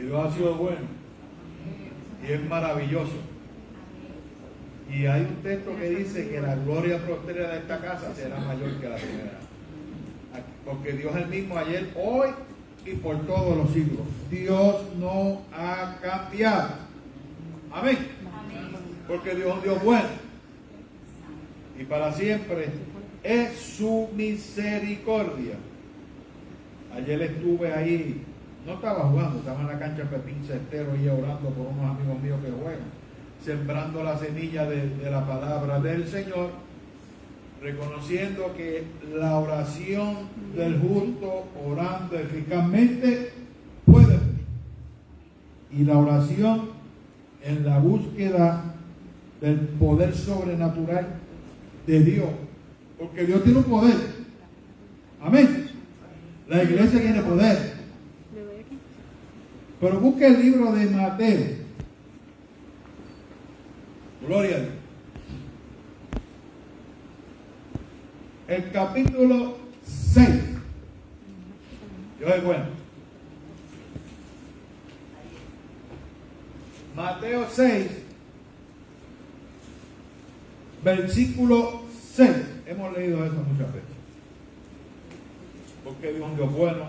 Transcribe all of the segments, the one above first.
Dios ha sido bueno y es maravilloso. Y hay un texto que dice que la gloria próspera de esta casa será mayor que la primera. Porque Dios es el mismo ayer, hoy y por todos los siglos. Dios no ha cambiado. Amén. Porque Dios es un Dios bueno. Y para siempre es su misericordia. Ayer estuve ahí, no estaba jugando, estaba en la cancha Pepín Cestero y orando por unos amigos míos que juegan, sembrando la semilla de la palabra del Señor, reconociendo que la oración del justo orando eficazmente puede. Y la oración en la búsqueda del poder sobrenatural de Dios, porque Dios tiene un poder. Amén. La iglesia tiene poder. Pero busque el libro de Mateo. Gloria a Dios. El capítulo 6. Dios es bueno. Mateo 6, versículo 6. Hemos leído eso muchas veces. Porque Dios es un Dios bueno.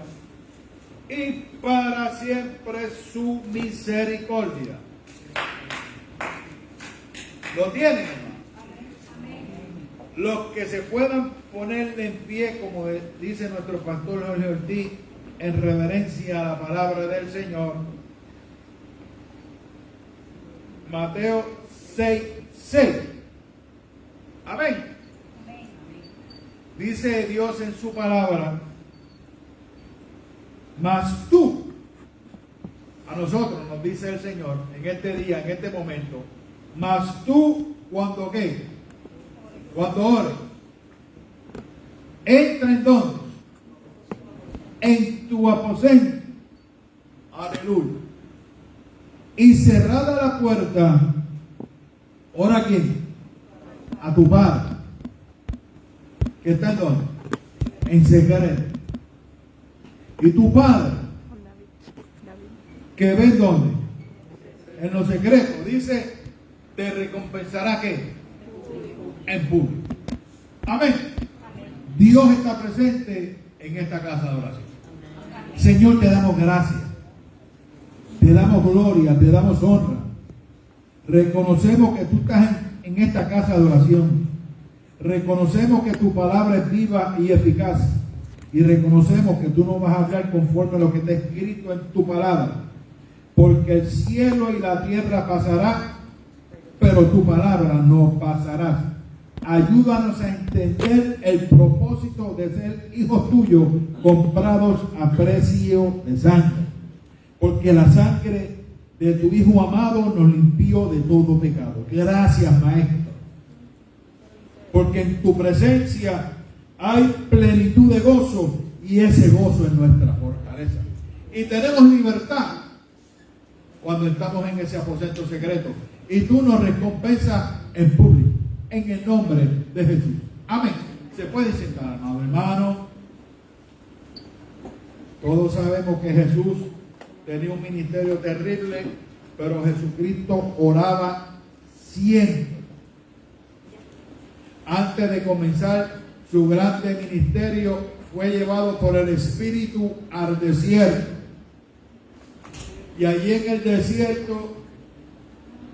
Y para siempre su misericordia. ¿Lo tienen, hermano? Los que se puedan poner en pie, como dice nuestro pastor Jorge Ortiz, en reverencia a la palabra del Señor. Mateo 6, 6. Amén. Dice Dios en su palabra: mas tú, a nosotros nos dice el Señor en este día, en este momento, mas tú, cuando ¿qué? Cuando ores, entra en donde, en tu aposento, aleluya, y cerrada la puerta, ora a quién, a tu Padre, que está en donde, en secreto. Y tu Padre, que ve dónde, en lo secreto, dice, te recompensará ¿qué? En público. Amén. Dios está presente en esta casa de oración. Señor, te damos gracias, te damos gloria, te damos honra. Reconocemos que tú estás en esta casa de oración. Reconocemos que tu palabra es viva y eficaz. Y reconocemos que tú no vas a hablar conforme a lo que está escrito en tu palabra. Porque el cielo y la tierra pasará, pero tu palabra no pasará. Ayúdanos a entender el propósito de ser hijos tuyos, comprados a precio de sangre. Porque la sangre de tu Hijo amado nos limpió de todo pecado. Gracias, Maestro. Porque en tu presencia hay plenitud de gozo, y ese gozo es nuestra fortaleza. Y tenemos libertad cuando estamos en ese aposento secreto. Y tú nos recompensas en público, en el nombre de Jesús. Amén. Se puede sentar, amado hermano. Todos sabemos que Jesús tenía un ministerio terrible, pero Jesucristo oraba siempre. Antes de comenzar su grande ministerio, fue llevado por el Espíritu al desierto. Y allí en el desierto,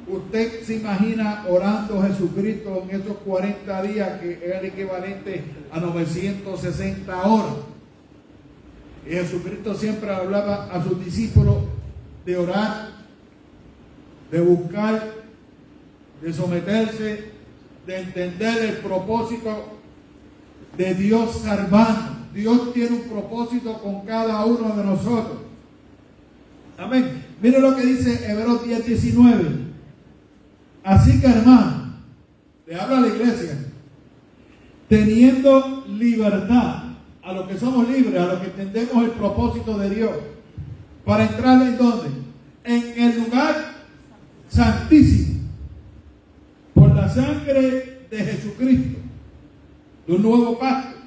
usted se imagina orando Jesucristo en esos 40 días, que era el equivalente a 960 horas. Y Jesucristo siempre hablaba a sus discípulos de orar, de buscar, de someterse, de entender el propósito de Dios salvando. Dios tiene un propósito con cada uno de nosotros. Amén. Mire lo que dice Hebreos 10:19. Así que, hermano, le habla a la iglesia, teniendo libertad, a los que somos libres, a los que entendemos el propósito de Dios, para entrar en ¿dónde? En el lugar santísimo, por la sangre de Jesucristo, de un nuevo pacto,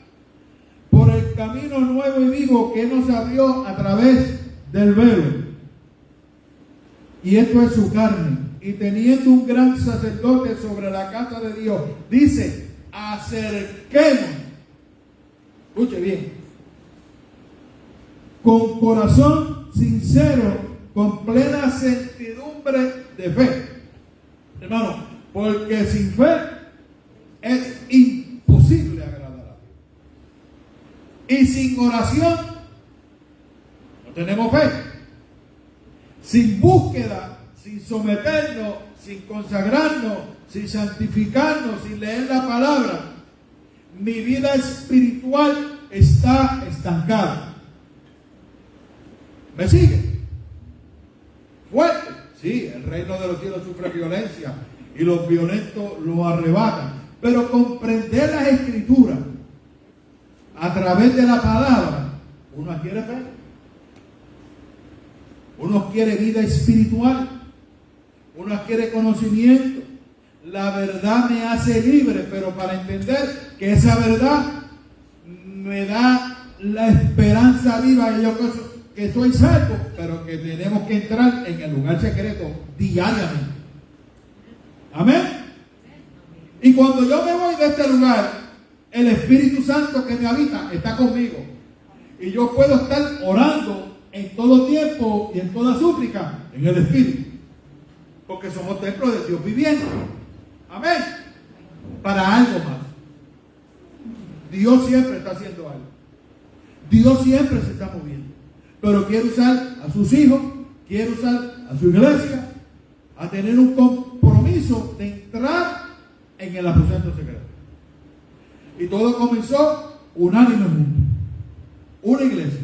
por el camino nuevo y vivo que nos abrió a través del velo. y esto es su carne, y teniendo un gran sacerdote sobre la casa de Dios, dice, acerquémonos, escuche bien, con corazón sincero, con plena certidumbre de fe. Hermano, porque sin fe es imposible agradar a Dios. Y sin oración no tenemos fe. Sin búsqueda, sin someternos, sin consagrarnos, sin santificarnos, sin leer la palabra, mi vida espiritual está estancada. ¿Me sigue? Fuerte. Sí, el reino de los cielos sufre violencia y los violentos lo arrebatan. Pero comprender las escrituras a través de la palabra, uno adquiere fe. Uno quiere vida espiritual, uno adquiere conocimiento. La verdad me hace libre, pero para entender que esa verdad me da la esperanza viva y yo que soy salvo, pero que tenemos que entrar en el lugar secreto diariamente. Amén. Y cuando yo me voy de este lugar, el Espíritu Santo que me habita está conmigo. Y yo puedo estar orando en todo tiempo y en toda súplica en el Espíritu, porque somos templos de Dios viviente. Amén. Para algo más. Dios siempre está haciendo algo. Dios siempre se está moviendo, pero quiere usar a sus hijos, quiere usar a su iglesia a tener un compromiso de entrar en el aposento secreto. Y todo comenzó unánimemente, una iglesia.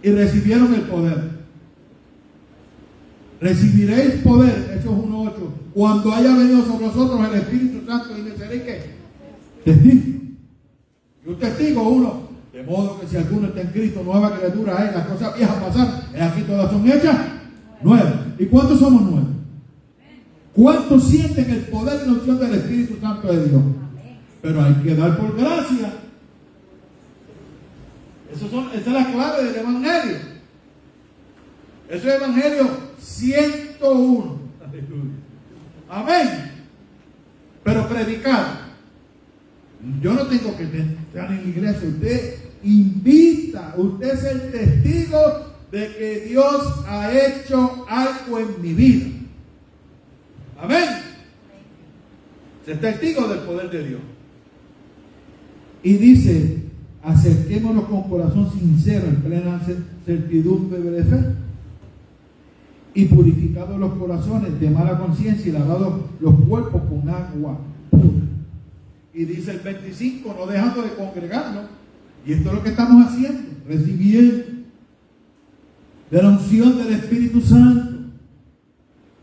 Y recibieron el poder. Recibiréis poder, Hechos 1:8, cuando haya venido sobre vosotros el Espíritu Santo, y me seréis ¿qué? Testigo. Y un testigo, uno, de modo que si alguno está en Cristo, nueva criatura es, las cosas viejas pasaron, aquí todas son hechas nuevas. ¿Y cuántos somos nuevos? ¿Cuántos sienten el poder y la unción del Espíritu Santo de Dios? Pero hay que dar por gracia. Esa es la clave del Evangelio. Eso es el Evangelio 101. Amén. Pero predicar. Yo no tengo que estar en la iglesia. Usted invita. Usted es el testigo de que Dios ha hecho algo en mi vida. Amén. Es testigo del poder de Dios. Y dice, acerquémonos con corazón sincero, en plena certidumbre de fe, y purificados los corazones de mala conciencia y lavados los cuerpos con agua pura. Y dice el 25, no dejando de congregarnos, y esto es lo que estamos haciendo, recibiendo de la unción del Espíritu Santo,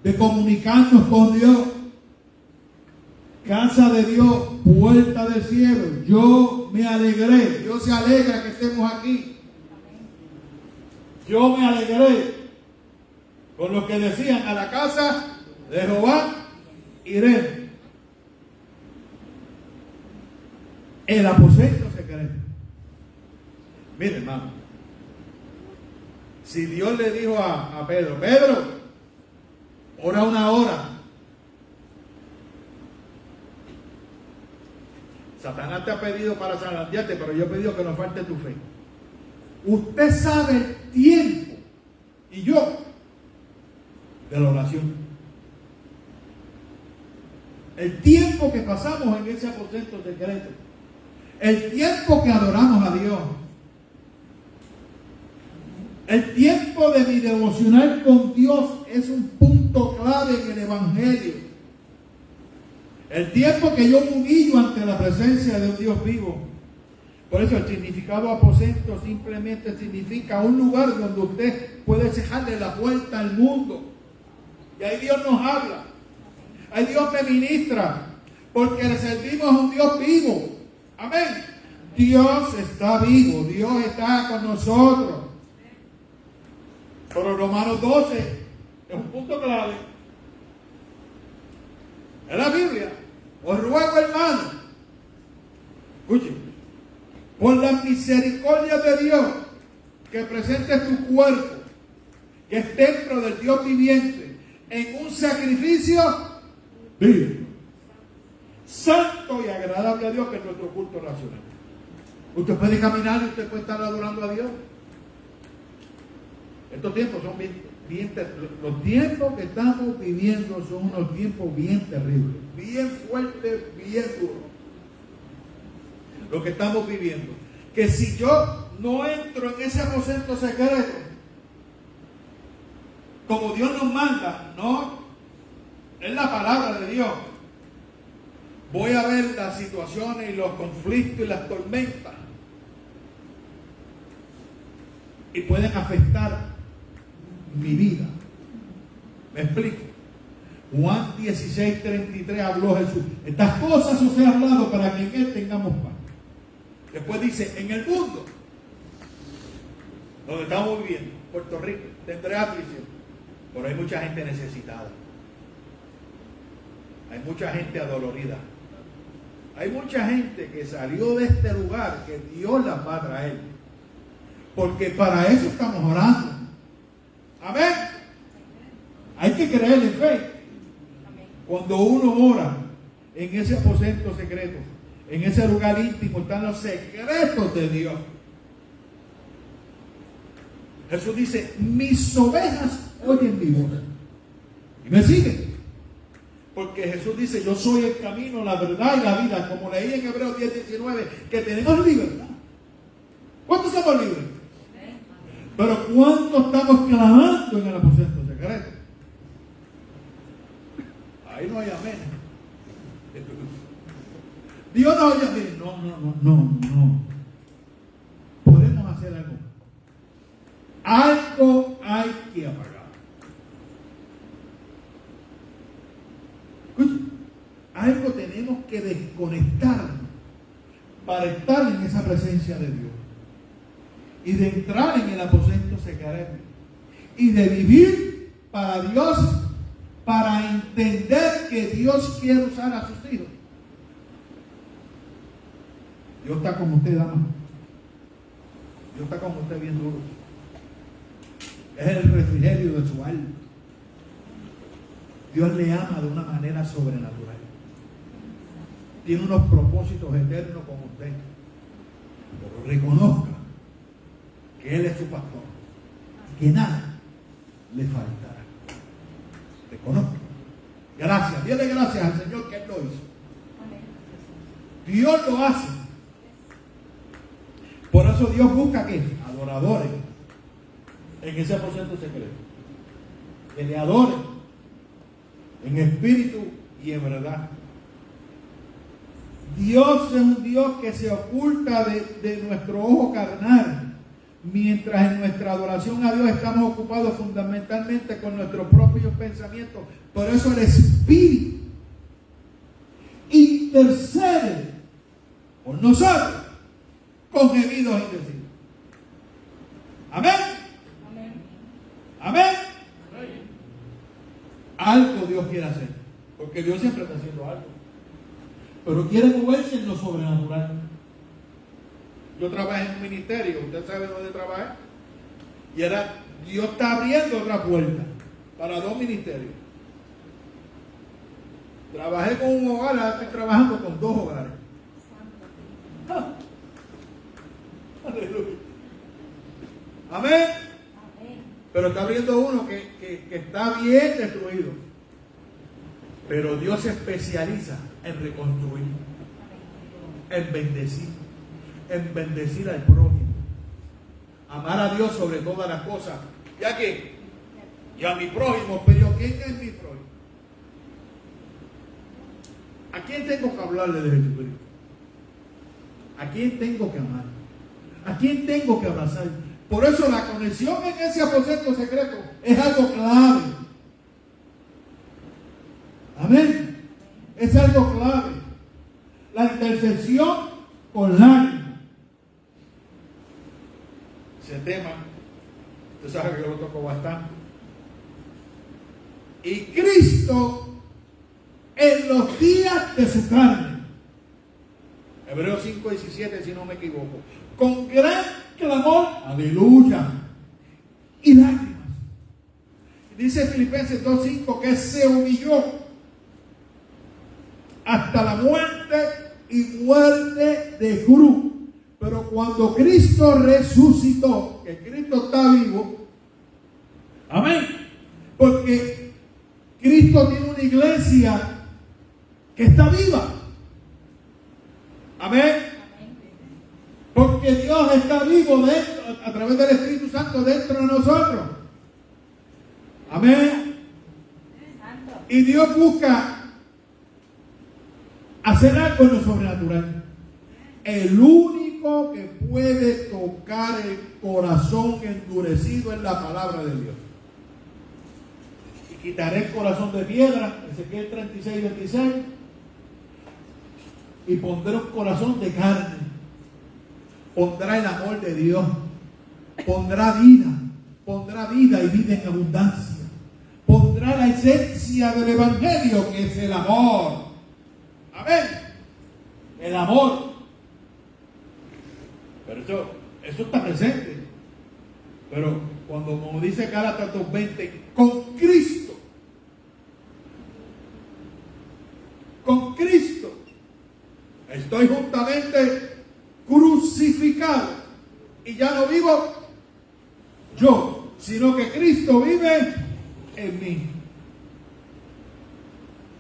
de comunicarnos con Dios. Casa de Dios, puerta del cielo. Yo me alegré. Dios se alegra que estemos aquí. Yo me alegré con lo que decían: a la casa de Jehová iré. El aposento secreto. Mire, hermano, si Dios le dijo a Pedro: Pedro, ora una hora. Satanás te ha pedido para zarandearte, pero yo he pedido que no falte tu fe. Usted sabe el tiempo, y yo, de la oración. El tiempo que pasamos en ese aposento secreto. El tiempo que adoramos a Dios. El tiempo de mi devocional con Dios es un punto clave en el Evangelio. El tiempo que yo me humillo ante la presencia de un Dios vivo. Por eso el significado aposento simplemente significa un lugar donde usted puede cerrarle la puerta al mundo. Y ahí Dios nos habla. Ahí Dios me ministra. Porque le servimos a un Dios vivo. Amén. Dios está vivo. Dios está con nosotros. Pero Romanos 12 es un punto clave. Es la Biblia. Os ruego, hermano, escuchen, por la misericordia de Dios, que presentes tu cuerpo que es templo del Dios viviente, en un sacrificio vivo, santo y agradable a Dios, que es nuestro culto racional. Usted puede caminar y usted puede estar adorando a Dios. Estos tiempos son los tiempos que estamos viviendo son unos tiempos bien terribles, bien fuertes, bien duros. Lo que estamos viviendo. Que si yo no entro en ese aposento secreto, como Dios nos manda, no, es la palabra de Dios, voy a ver las situaciones y los conflictos y las tormentas. Y pueden afectar mi vida. ¿Me explico? Juan 16:33 habló Jesús. Estas cosas os he hablado para que en él tengamos paz. Después dice, en el mundo donde estamos viviendo, Puerto Rico, tendré aflicción. Pero hay mucha gente necesitada. Hay mucha gente adolorida. Hay mucha gente que salió de este lugar que Dios las va a traer. Porque para eso estamos orando. Amén. Hay que creer en fe. Cuando uno ora en ese aposento secreto, en ese lugar íntimo, están los secretos de Dios. Jesús dice, mis ovejas oyen mi voz y me siguen. Porque Jesús dice, yo soy el camino, la verdad y la vida. Como leí en Hebreos 10:19, que tenemos libertad. ¿Cuántos somos libres? Pero ¿cuánto estamos clamando en el aposento secreto? Ahí no hay amén. Dios no oye amén. No. Podemos hacer algo. Algo hay que apagar. Escucha, algo tenemos que desconectarnos para estar en esa presencia de Dios. Y de entrar en el aposento secreto. Y de vivir para Dios, para entender que Dios quiere usar a sus hijos. Dios está con usted, dama. Dios está con usted bien duro. Es el refrigerio de su alma. Dios le ama de una manera sobrenatural. Tiene unos propósitos eternos con usted. Pero reconozca que Él es su pastor, que nada le faltará. Reconozca. Gracias, dile gracias al Señor que Él lo hizo. Dios lo hace. Por eso Dios busca que adoradores en ese aposento secreto, que le adoren en espíritu y en verdad. Dios es un Dios que se oculta de nuestro ojo carnal. Mientras en nuestra adoración a Dios estamos ocupados fundamentalmente con nuestros propios pensamientos. Por eso el Espíritu intercede por nosotros con gemidos indecibles. Amén. Amén. Algo Dios quiere hacer, porque Dios siempre está haciendo algo, pero quiere moverse en lo sobrenatural. Yo trabajé en un ministerio, usted sabe dónde trabajé, y Dios está abriendo otra puerta para 2 ministerios. Trabajé con un hogar, ahora estoy trabajando con 2 hogares. Aleluya. Amén. Pero está abriendo uno que está bien destruido. Pero Dios se especializa en reconstruir, en bendecir al prójimo, amar a Dios sobre todas las cosas, ya que y a mi prójimo. Pero ¿quién es mi prójimo? ¿A quién tengo que hablarle de Jesucristo? ¿A quién tengo que amar? ¿A quién tengo que abrazar? Por eso la conexión en ese aposento secreto es algo clave. Amén. Es algo clave. La intercesión con lágrimas. Ese tema, usted sabe que yo lo toco bastante. Y Cristo en los días de su carne. Hebreos 5:17, si no me equivoco. Con gran clamor, aleluya, y lágrimas, dice Filipenses 2:5 que se humilló hasta la muerte y muerte de cruz. Pero cuando Cristo resucitó, que Cristo está vivo, amén, porque Cristo tiene una iglesia que está viva, amén, porque Dios está vivo dentro, a través del Espíritu Santo dentro de nosotros, amén, y Dios busca hacer algo en lo sobrenatural. El único que puede tocar el corazón endurecido es la palabra de Dios. Y quitaré el corazón de piedra, Ezequiel 36:26, y pondré un corazón de carne. Pondrá el amor de Dios, pondrá vida y vida en abundancia. Pondrá la esencia del Evangelio, que es el amor. Amén. El amor. Pero eso está presente. Pero cuando, como dice Gálatas 2:20, con Cristo, estoy juntamente crucificado. Y ya no vivo yo, sino que Cristo vive en mí.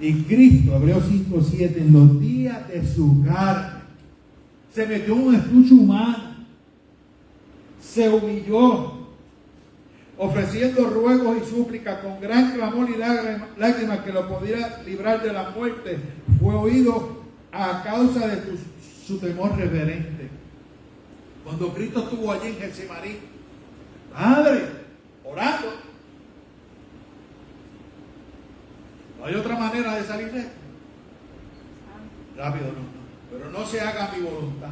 Y Cristo, Hebreos 5:7, en los días de su carne, se metió en un estuche humano, se humilló, ofreciendo ruegos y súplicas con gran clamor y lágrimas que lo pudiera librar de la muerte. Fue oído a causa de su temor reverente. Cuando Cristo estuvo allí en Getsemaní, Padre, orando, no hay otra manera de salir de esto. Rápido, no. Pero no se haga mi voluntad,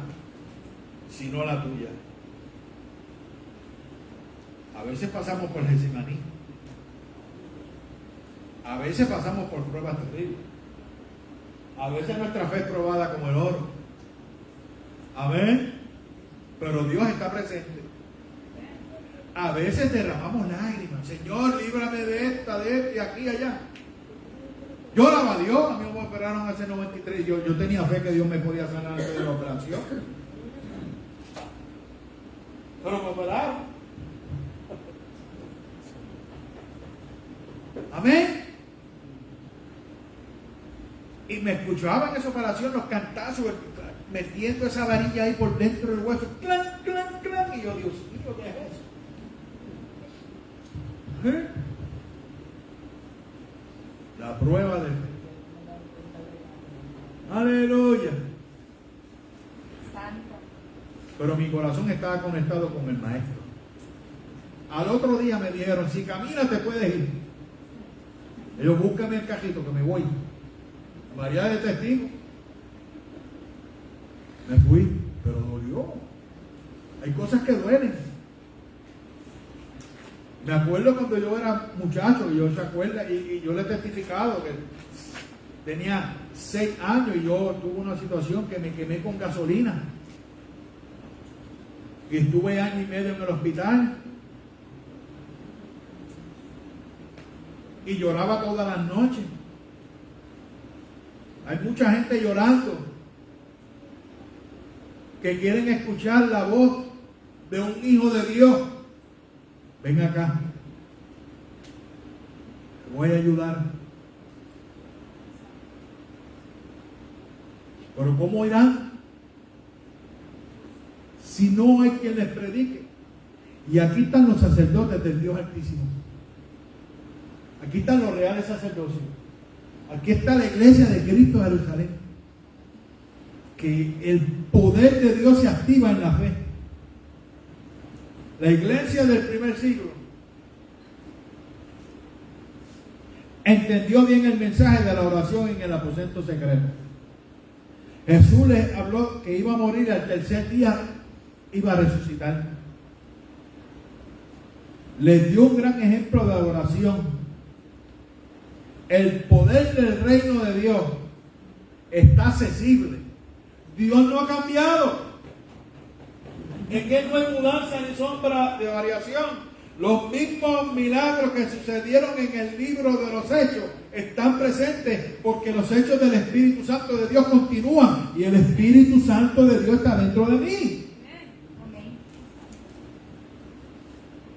sino la tuya. A veces pasamos por Getsemaní. A veces pasamos por pruebas terribles. A veces nuestra fe es probada como el oro. Amén. Pero Dios está presente. A veces derramamos lágrimas. Señor, líbrame de esta, aquí y allá. Yo oraba a Dios. A mí me operaron hace 93. Yo tenía fe que Dios me podía sanar antes de la operación. Pero me operaron. Amén. Y me escuchaban en esa operación los cantazos, metiendo esa varilla ahí por dentro del hueso. Clan, clan, clan. Y yo, Dios mío, ¿qué es eso? ¿Eh? La prueba de fe. Aleluya. Pero mi corazón estaba conectado con el Maestro. Al otro día me dijeron, si caminas te puedes ir. Ellos, búscame el cajito que me voy. Variedad de testigos. Me fui, pero dolió. Hay cosas que duelen. Me acuerdo cuando yo era muchacho, y yo se acuerda, y yo le he testificado que tenía 6 años y yo tuve una situación que me quemé con gasolina. Y estuve 1 año y medio en el hospital. Y lloraba todas las noches. Hay mucha gente llorando que quieren escuchar la voz de un hijo de Dios. Ven acá. Te voy a ayudar. Pero ¿cómo irán si no hay quien les predique? Y aquí están los sacerdotes del Dios Altísimo. Aquí están los reales sacerdocios. Aquí está la iglesia de Cristo de Jerusalén. Que el poder de Dios se activa en la fe. La iglesia del primer siglo entendió bien el mensaje de la oración en el aposento secreto. Jesús les habló que iba a morir al tercer día, iba a resucitar. Les dio un gran ejemplo de adoración. El poder del reino de Dios está accesible. Dios no ha cambiado. En Él no hay mudanza ni sombra de variación. Los mismos milagros que sucedieron en el libro de los Hechos están presentes porque los hechos del Espíritu Santo de Dios continúan y el Espíritu Santo de Dios está dentro de mí.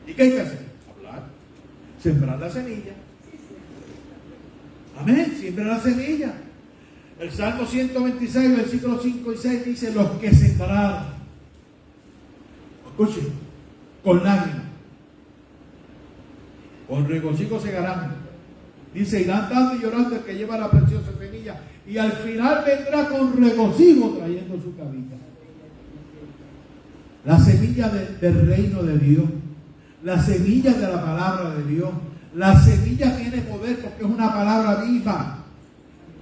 ¿Y qué hay que hacer? Hablar. Sembrar la semilla. Amén. Siembra la semilla. El Salmo 126, versículos 5 y 6 dice: los que sembraron, escuchen, con lágrimas, con regocijo segarán. Dice: irán dando y llorando el que lleva la preciosa semilla, y al final vendrá con regocijo trayendo su cabilla. La semilla del reino de Dios, la semilla de la palabra de Dios. La semilla tiene poder porque es una palabra viva.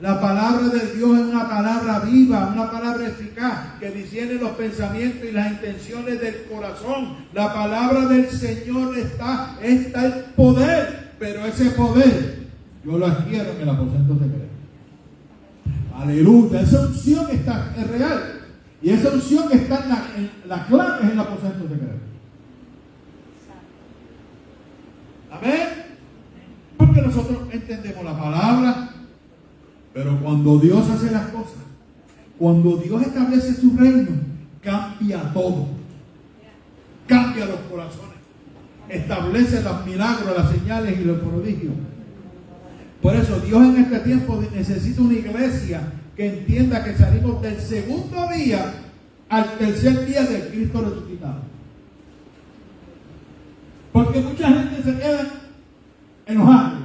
La palabra de Dios es una palabra viva, una palabra eficaz que discierne los pensamientos y las intenciones del corazón. La palabra del Señor está el poder, pero ese poder yo lo adquiero en el aposento secreto. Aleluya, esa unción es real y esa unción está en la clave en el aposento secreto. Amén. Porque nosotros entendemos la palabra. Pero cuando Dios hace las cosas, cuando Dios establece su reino, cambia todo. Cambia los corazones. Establece los milagros, las señales y los prodigios. Por eso Dios en este tiempo necesita una iglesia que entienda que salimos del segundo día al tercer día del Cristo resucitado. Porque mucha gente se queda enojada.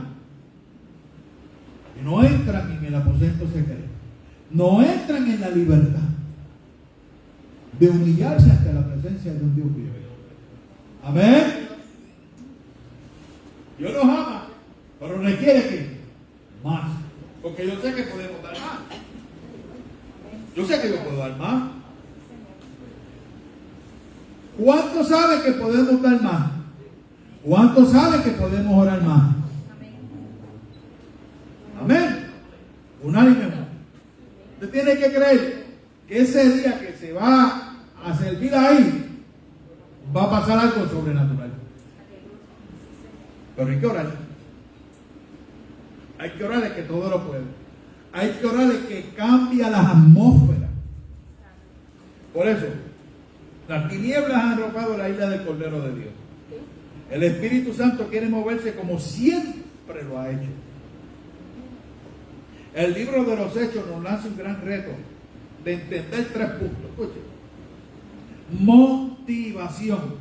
No entran en el aposento secreto. No entran en la libertad de humillarse ante la presencia de un Dios vivo. Amén. Dios nos ama, pero requiere que más. Porque yo sé que podemos dar más. Yo sé que yo puedo dar más. ¿Cuántos saben que podemos dar más? ¿Cuántos saben que podemos orar más? Amén. Unánime. Usted tiene que creer que ese día que se va a servir ahí va a pasar algo sobrenatural. Pero hay que orar. Hay que orarle que todo lo puede. Hay que orarle que cambie las atmósferas. Por eso, las tinieblas han arropado la isla del Cordero de Dios. El Espíritu Santo quiere moverse como siempre lo ha hecho. El libro de los Hechos nos lanza un gran reto de entender 3 puntos. Escuchen. Motivación.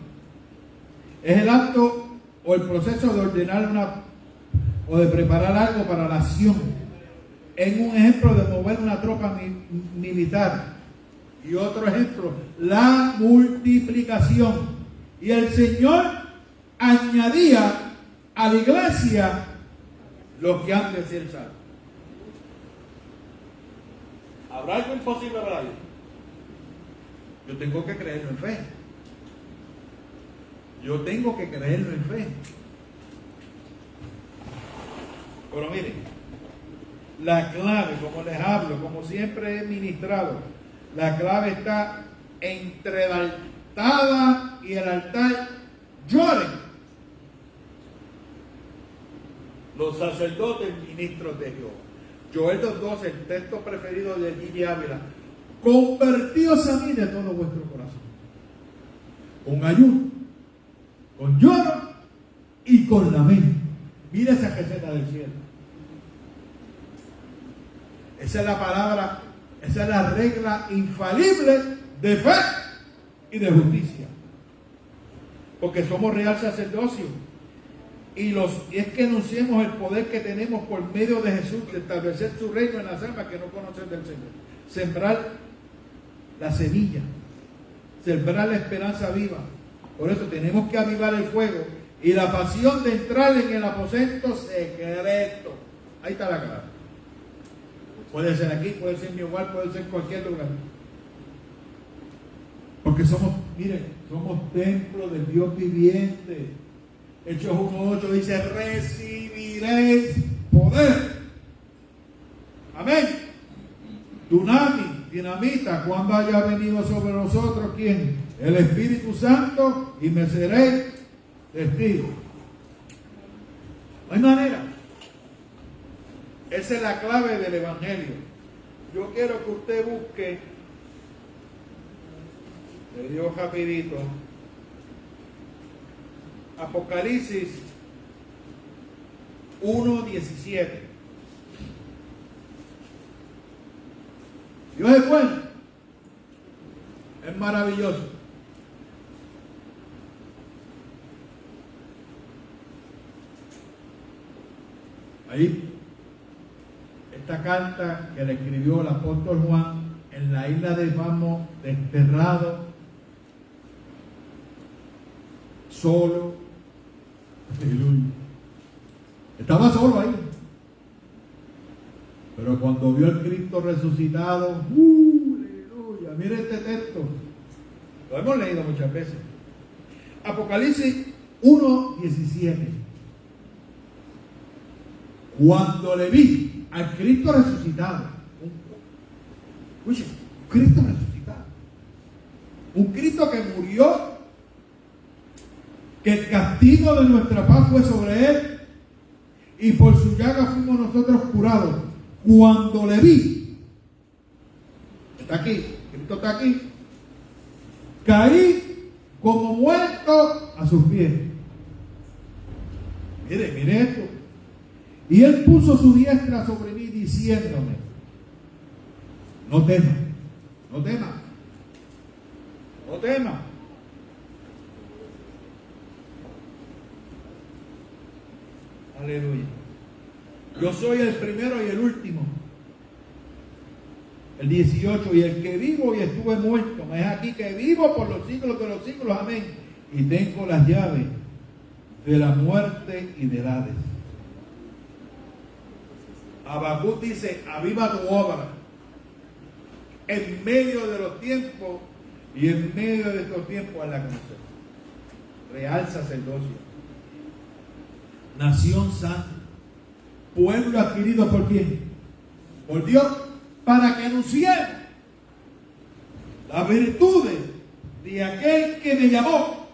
Es el acto o el proceso de ordenar o de preparar algo para la acción. En un ejemplo de mover una tropa militar. Y otro ejemplo, la multiplicación. Y el Señor añadía a la iglesia los que han de ser salvos. ¿Habrá algo imposible para Dios? Yo tengo que creerlo en fe. Yo tengo que creerlo en fe. Pero miren, la clave, como les hablo, como siempre he ministrado, la clave está entre la altada y el altar. Lloren los sacerdotes ministros de Jehová. Joel 2:12, el texto preferido de Gigi Ávila. Convertíos a mí de todo vuestro corazón, con ayuno, con lloro y con lamento. Mira esa receta del cielo. Esa es la palabra, esa es la regla infalible de fe y de justicia. Porque somos real sacerdocio. Y es que anunciemos el poder que tenemos por medio de Jesús de establecer su reino en las almas que no conocen del Señor. Sembrar la semilla, sembrar la esperanza viva. Por eso tenemos que avivar el fuego y la pasión de entrar en el aposento secreto. Ahí está la clave. Puede ser aquí, puede ser en mi hogar, puede ser en cualquier lugar. Porque somos, miren, somos templo del Dios viviente. Hechos 1:8 dice: recibiréis poder. Amén. Dunami, dinamita, cuando haya venido sobre nosotros, ¿quién? El Espíritu Santo, y me seréis Testigo. No hay manera. Esa es la clave del Evangelio. Yo quiero que usted busque, le digo rapidito, Apocalipsis 1:17. Dios es bueno, es maravilloso. Ahí, esta carta que le escribió el apóstol Juan en la isla de Patmos, desterrado, solo, aleluya. Estaba solo ahí. Pero cuando vio al Cristo resucitado, aleluya, mire este texto. Lo hemos leído muchas veces. Apocalipsis 1:17. Cuando le vi al Cristo resucitado, escuchen, Cristo resucitado, un Cristo que murió, que el castigo de nuestra paz fue sobre él, y por su llaga fuimos nosotros curados. Cuando le vi, está aquí, Cristo está aquí, caí como muerto a sus pies. Mire esto. Y él puso su diestra sobre mí diciéndome, no temas, no temas, no temas. Aleluya. Yo soy el primero y el último. El 18, y el que vivo y estuve muerto, me es aquí que vivo por los siglos de los siglos, amén. Y tengo las llaves de la muerte y del Hades. Habacuc dice, aviva tu obra en medio de los tiempos, y en medio de estos tiempos a la conocer. Real sacerdocio, nación santa, pueblo adquirido por quién, por Dios, para que anunciemos las virtudes de aquel que me llamó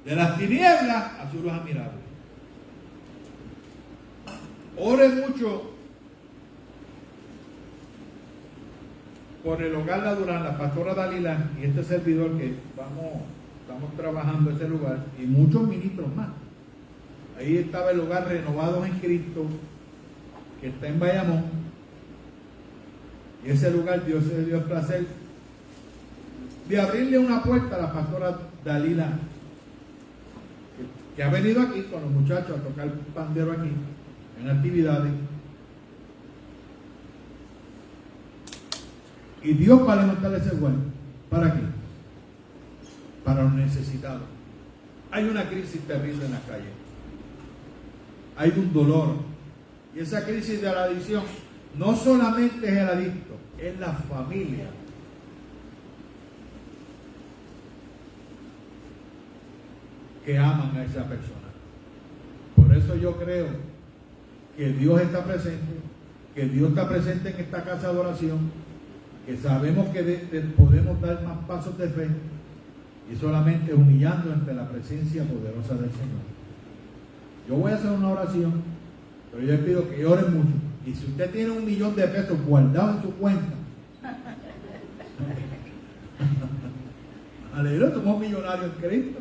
de las tinieblas a su luz admirable. Ore mucho por el hogar La Durán, la pastora Dalila y este servidor que estamos trabajando en ese lugar, y muchos ministros más. Ahí estaba el hogar Renovados en Cristo, que está en Bayamón, y ese lugar Dios se dio el placer de abrirle una puerta a la pastora Dalila, que ha venido aquí con los muchachos a tocar pandero aquí en actividades. Y Dios va a levantar ese lugar. ¿Para qué? Para los necesitados. Hay una crisis terrible en la calle. Hay un dolor. Y esa crisis de la adicción no solamente es el adicto, es la familia. Que aman a esa persona. Por eso yo creo que Dios está presente, que Dios está presente en esta casa de oración, que sabemos que podemos dar más pasos de fe, y solamente humillando ante la presencia poderosa del Señor. Yo voy a hacer una oración, pero yo les pido que oren mucho. Y si usted tiene $1 millón de pesos guardado en su cuenta, aleluya, somos millonarios en Cristo.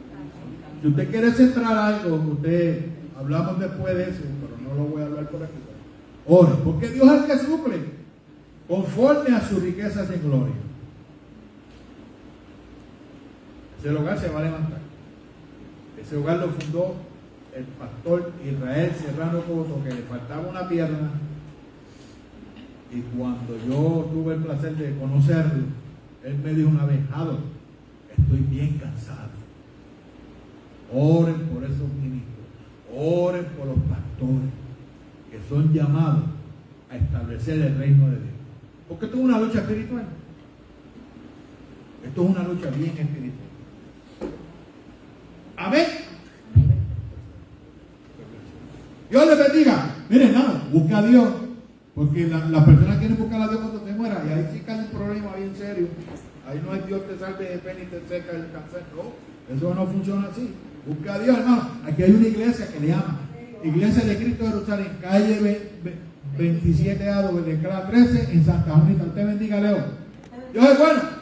Si usted quiere centrar algo, usted, hablamos después de eso, pero no lo voy a hablar por aquí. Ore, porque Dios es el que suple conforme a sus riquezas en gloria. Ese hogar se va a levantar. Ese hogar lo fundó el pastor Israel Serrano Coto, que le faltaba una pierna, y cuando yo tuve el placer de conocerlo, él me dijo una vez, Jado, estoy bien cansado. Oren por esos ministros, oren por los pastores que son llamados a establecer el reino de Dios. Porque esto es una lucha espiritual. Esto es una lucha bien espiritual. Amén. Dios les bendiga. Miren, hermano, busca a Dios. Porque las personas quieren buscar a Dios cuando te muera. Y ahí sí cae un problema bien serio. Ahí no es Dios te salve de pena y te seca el cáncer. No, eso no funciona así. Busca a Dios, hermano. Aquí hay una iglesia que le llama Iglesia de Cristo de Jerusalén, calle 27A, de Escala 13, en Santa Juanita. Usted bendiga, León. Dios es bueno.